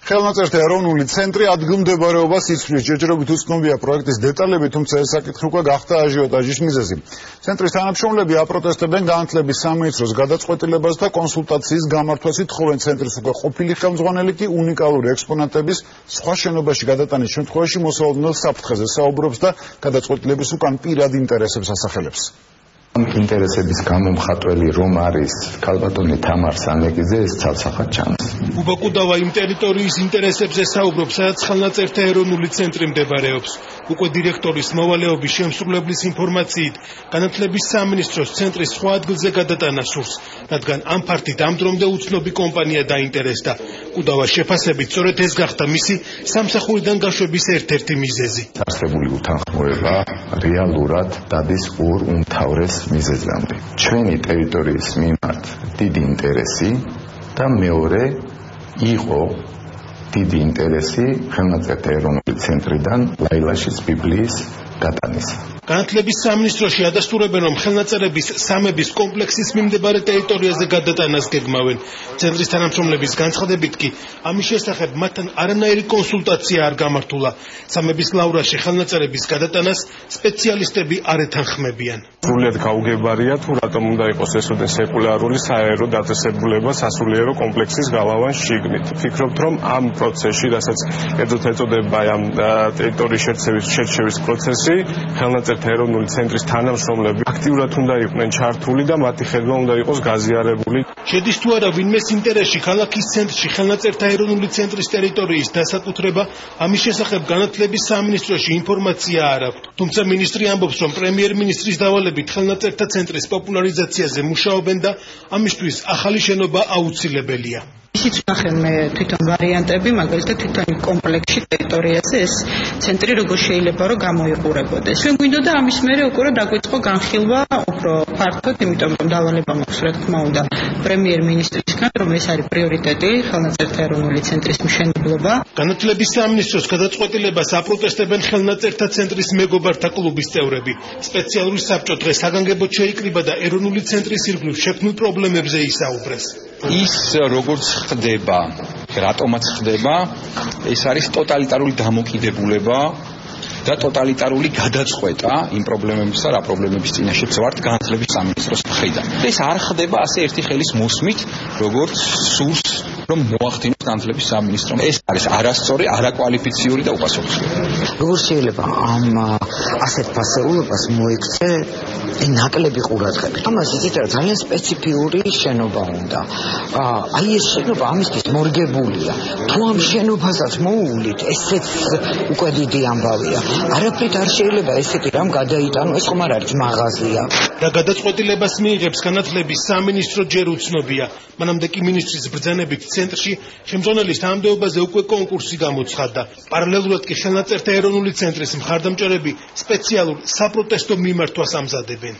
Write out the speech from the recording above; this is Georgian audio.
ხელნაწერთა ეროვნული ცენტრი ადგილმდებარეობას იცვლის, ჯერჯერობით უცნობია პროექტის დეტალები, თუმცა ეს საკითხი უკვე გახდა აჟიოტაჟის მიზეზი. ცენტრის თანამშრომლები აპროტესტებენ განათლების სამინისტროს გადაწყვეტილებას და კონსულტაციის გამართვას ითხოვენ. ცენტრის უკვე ყოფილი ხელმძღვანელი კი უნიკალური ექსპონატების სხვა შენობაში გადატანის შემთხვევაში მოსალოდნელ საფრთხეზე საუბრობს და გადაწყვეტილების უკან პირად ინტერესებს ასახელებს. ამ ინტერესების გამომხატველი რომ არის ქალბატონი თამარ სამეგიძე, ეს ცალსახად ჩანს. უბაკუდავა იმ ტერიტორიის ინტერესებზე საუბრობს, სადაც ხელნაწერთა ეროვნული ცენტრი მდებარეობს. უკვე დირექტორის მოვალეობის შემსრულებლის ინფორმაციით, განათლების სამინისტროს ცენტრის სხვა ადგილზე გადატანა სურს, რადგან ამ ფაქტით ამ დრომდე უცნობი კომპანია დაინტერესდა. კუდავას შეფასებით, სწორედ ეს გახდა მისი სამსახურიდან გაშვების ერთ-ერთი მიზეზი. არსებული უთანხმოება რეალურად დადის ორ უმთავრეს მიზეზამდე. ჩვენი ტერიტორიის მიმართ დიდი ინტერესი და მეორე იყო დიდი ინტერესი ხელნაწერთა ეროვნული ცენტრიდან ლაილაშის ბიბლიის დატანისა. განათლების სამინისტროში ადასტურებენ, რომ ხელნაწერების სამების კომპლექსის მიმდებარე ტერიტორიაზე გადატანას გეგმავენ. ცენტრის თანამშრომლების განცხადებით კი ამის შესახებ მათთან არანაირი კონსულტაცია არ გამართულა. სამების ლავრაში ხელნაწერების გადატანას სპეციალისტები არ ეთანხმებიან. სრულიად გაუგებარია თუ რატომ უნდა იყოს ეს ოდენ სეკულარული საერო დაწესებულება სასულიერო კომპლექსის გალავან შიგნით. ვფიქრობთ, რომ ამ პროცესში, რასაც კერძოდ ეწოდება ამ ტერიტორიის შერჩევის პროცესი, ხელნაწერთა ეროვნული ცენტრის თანამშრომლები აქტიურად უნდა იყვნენ ჩართული და მათი ხედვა უნდა იყოს გაზიარებული. შედის თუ არა ვინმეს ინტერესში ქალაქის ცენტრში ხელნაწერთა ეროვნული ცენტრის ტერიტორიის დასაკუთრება, ამის შესახებ განათლების სამინისტროში ინფორმაცია არ აქვს. თუმცა მინისტრი ამბობს, რომ პრემიერ-მინისტრის დავალებით ხელნაწერთა ცენტრის პოპულარიზაციაზე მუშაობენ და ამისთვის ახალი შენობა აუცილებელია. ისიც ნახენ მე თვითონ ვარიანტები, მაგალითად თვითონ კომპლექსში ტერიტორიაზე ეს ცენტრი როგორ შეიძლება რომ გამოიყურებოდეს. ჩვენ გვინდოდა ამის მერე უკვე რომ დაგვიწყო განხილვა უფრო ფართოდ, იმიტომ რომ დავალება მაქვს რა თქმა უნდა პრემიერ-მინისტრისგან, რომ ეს არის პრიორიტეტი ხელნაწერთა ეროვნული ცენტრის მშენებლობა. განათლების სამინისტროს გადაწყვეტილებას აპროტესტებენ ხელნაწერთა ცენტრის მეგობართა კლუბის წევრები. სპეციალური საბჭო დღეს საგანგებოდ შეიკრიბა და ეროვნული ცენტრის ირგვლივ შექმნილ პრობლემებზე ისაუბრეს. ის როგორც ხდება, რატომაც ხდება, ეს არის ტოტალიტარული დამოკიდებულება და ტოტალიტარული გადაწყვეტა იმ პრობლემებისა და რა პრობლემების წინაშე ვართ განათლების სამინისტროს მხრიდან. ეს არ ხდება ასე ერთი ხელის მოსმით, როგორც სურს რომ მოახდინოს განათლების სამინისტრომ. ეს არის არასწორი, არაკვალიფიციური და უპასუხისმგებელი. როგორ შეიძლება ამ ასეთ ფასეულობას მოიქცე ნაკლები ყურადღებით? ამას იცით რა, ძალიან სპეციფიური შენობა უნდა. აი ეს შენობა ამისთვის მორგებულია. თუ ამ შენობასაც მოუვლით, ესეც უკვე დიდი ამბავია. არაფრით არ შეიძლება ესეთი რამ გადაიტანო, ეს ხომ არ არის მაღაზია. და გადაწყვეტილებას მიიღებს განათლების სამინისტრო ჯერ უცნობია. მანამდე კი მინისტრის ბრძანებით ცენტრში შემძღონელის თანამდებობაზე უკვე კონკურსი გამოცხადდა. პარალელურად კი ხელნაწერთა ეროვნული ცენტრის მხარდამჭერები სპეციალურ საპროტესტო მიმართვას ამზადებენ.